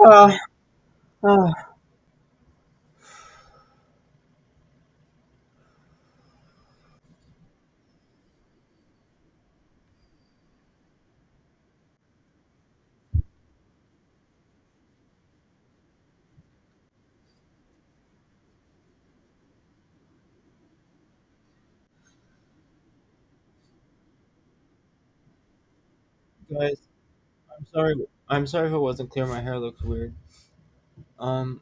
Uh, uh, Guys, I'm sorry. I'm sorry if it wasn't clear. My hair looks weird. Um,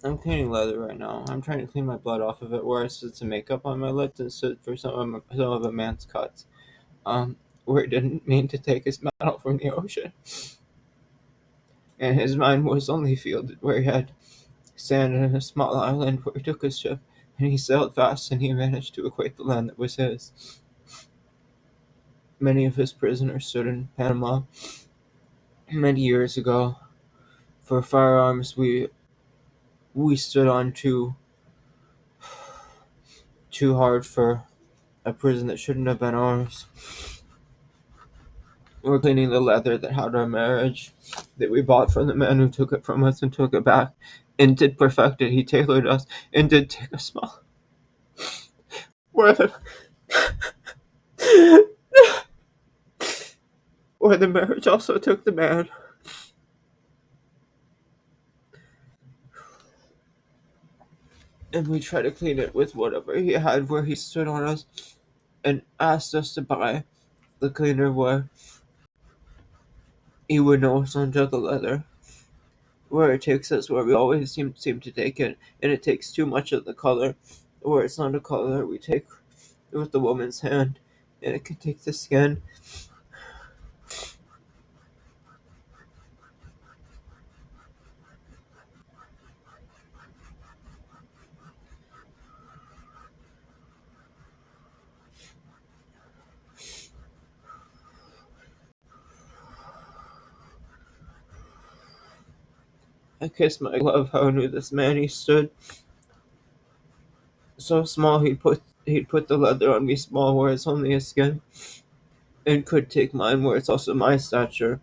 I'm cleaning leather right now. I'm trying to clean my blood off of it, where I stood some makeup on my lips and stood for some of a man's cuts. Where he didn't mean to take his metal from the ocean, and his mind was only fielded where he had sand in a small island where he took his ship, and he sailed fast, and he managed to equate the land that was his. Many of his prisoners stood in Panama many years ago. For firearms, we stood on too hard for a prison that shouldn't have been ours. We're cleaning the leather that held our marriage, that we bought from the man who took it from us and took it back, and did perfect it. He tailored us and did take us small. Where the where the marriage also took the man, and we try to clean it with whatever he had. Where he stood on us and asked us to buy the cleaner, where he would know us under the leather. Where it takes us where we always seem to take it, and it takes too much of the color. Where it's not a color we take with the woman's hand, and it can take the skin. I kissed my glove. How I knew this man. He stood so small. He'd put the leather on me small, where it's only a skin, and could take mine, where it's also my stature.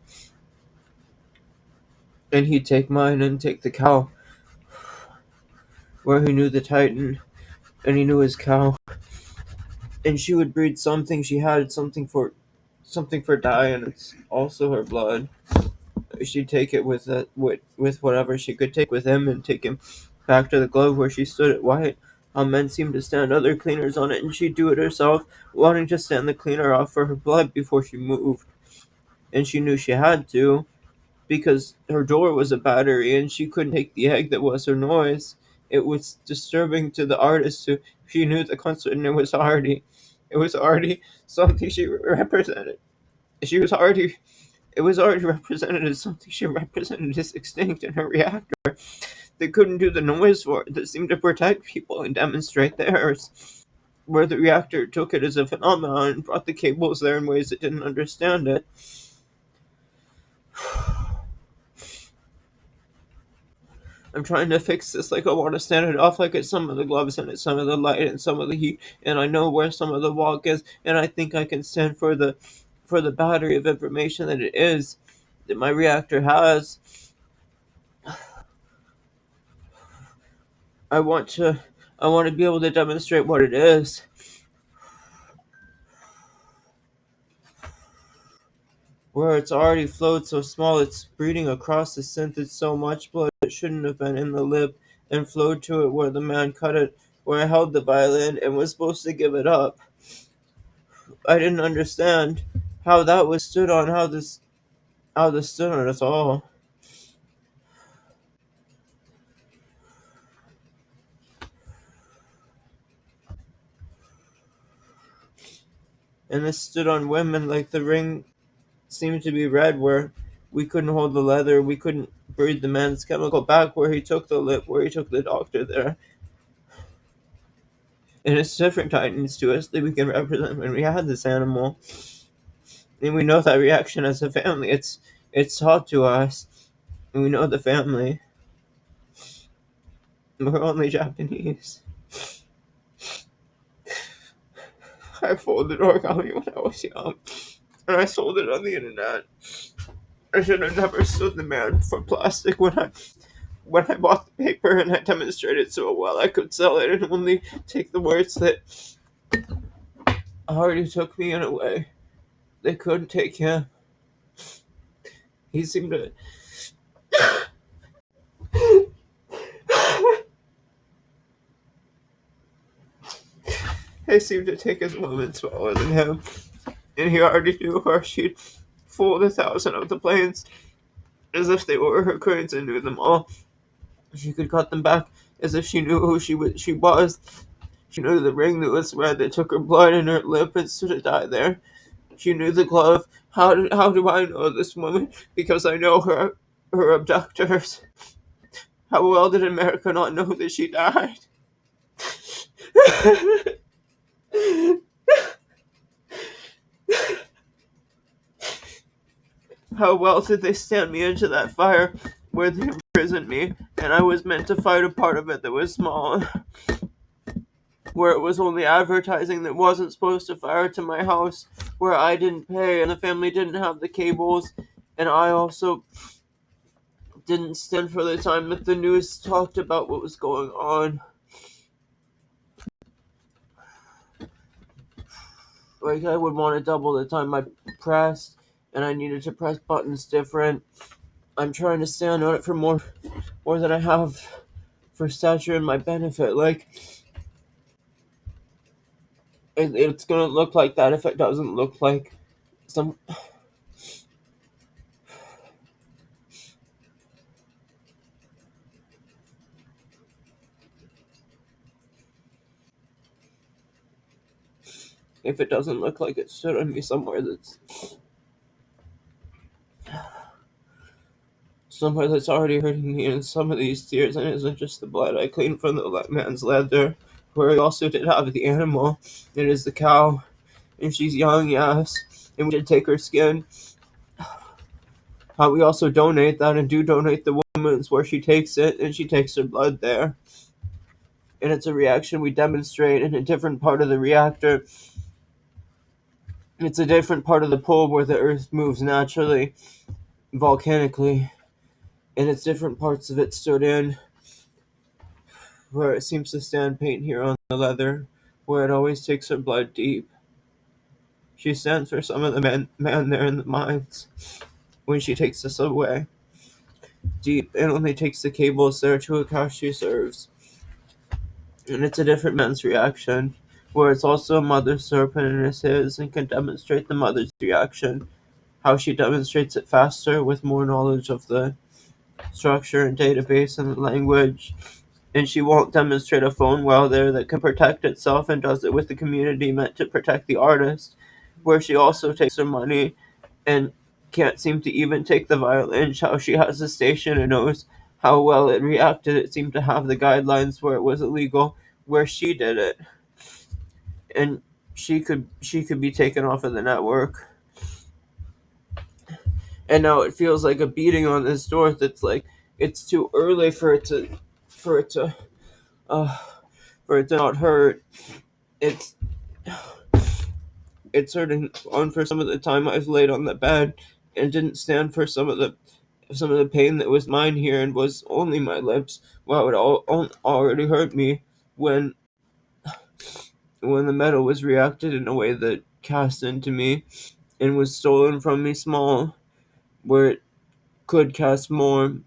And he'd take mine and take the cow, where he knew the Titan, and he knew his cow, and she would breed something. She had something for dye, and it's also her blood. She'd take it with whatever she could take with him, and take him back to the glove where she stood at white. How men seemed to stand other cleaners on it, and she'd do it herself, wanting to stand the cleaner off for her blood before she moved. And she knew she had to, because her door was a battery, and she couldn't take the egg that was her noise. It was disturbing to the artist who she knew the concert, and it was already something she represented. She was already It was already represented as something she represented as extinct in her reactor. They couldn't do the noise for it that seemed to protect people and demonstrate theirs. Where the reactor took it as a phenomenon and brought the cables there in ways that didn't understand it. I'm trying to fix this, like I want to stand it off, like it's some of the gloves and it's some of the light and some of the heat, and I know where some of the walk is, and I think I can stand for the battery of information that it is, that my reactor has. I want to I want to be able to demonstrate what it is. Where it's already flowed so small it's breeding across the synth so much blood it shouldn't have been in the lip, and flowed to it where the man cut it, where I held the violin and was supposed to give it up. I didn't understand how that was stood on, how this stood on at all. And this stood on women, like the ring seemed to be red, where we couldn't hold the leather, we couldn't breathe the man's chemical back, where he took the lip, where he took the doctor there. And it's different titans to us that we can represent when we had this animal. And we know that reaction as a family. It's taught to us. And we know the family. We're only Japanese. I folded origami when I was young. And I sold it on the internet. I should have never stood the man for plastic when I bought the paper and I demonstrated so well I could sell it and only take the words that already took me in a way. They couldn't take him. He seemed to he seemed to take his woman smaller than him, and he already knew her. She'd fooled 1,000 of the planes as if they were her coins and knew them all. She could cut them back as if she knew who she was. She knew the ring that was red that took her blood and her lip and stood to die there. She knew the glove. How do I know this woman? Because I know her abductors. How well did America not know that she died? How well did they stand me into that fire where they imprisoned me, and I was meant to fight a part of it that was small, where it was only advertising that wasn't supposed to fire to my house, where I didn't pay and the family didn't have the cables, and I also didn't stand for the time that the news talked about what was going on. Like, I would want to double the time I pressed, and I needed to press buttons different. I'm trying to stand on it for more than I have for stature and my benefit. Like, it's gonna look like that if it doesn't look like some. If it doesn't look like it should be somewhere that's already hurting me, and some of these tears, and it isn't just the blood I cleaned from the man's leather, where he also did have the animal. It is the cow, and she's young, yes, and we did take her skin. We also donate that and do donate the woman's where she takes it, and she takes her blood there. And it's a reaction we demonstrate in a different part of the reactor. It's a different part of the pole where the earth moves naturally, volcanically, and it's different parts of it stood in, where it seems to stand paint here on the leather, where it always takes her blood deep. She stands for some of the man there in the mines when she takes us away. Deep, and only takes the cables there to a cow she serves. And it's a different man's reaction, where it's also a mother serpent and it's his, and can demonstrate the mother's reaction, how she demonstrates it faster with more knowledge of the structure and database and the language. And she won't demonstrate a phone well there that can protect itself and does it with the community meant to protect the artist, where she also takes her money and can't seem to even take the violin, how she has a station and knows how well it reacted. It seemed to have the guidelines where it was illegal, where she did it. And she could be taken off of the network. And now it feels like a beating on this door that's like it's too early for it to for it to uh for it to not hurt. It's it's hurting on for some of the time I've laid on the bed and didn't stand for some of the pain that was mine here and was only my lips. Wow, it already hurt me when the metal was reacted in a way that cast into me and was stolen from me small, where it could cast more,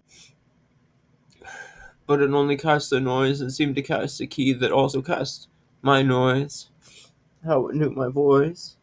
but it only cast the noise and seemed to cast a key that also cast my noise. How it knew my voice.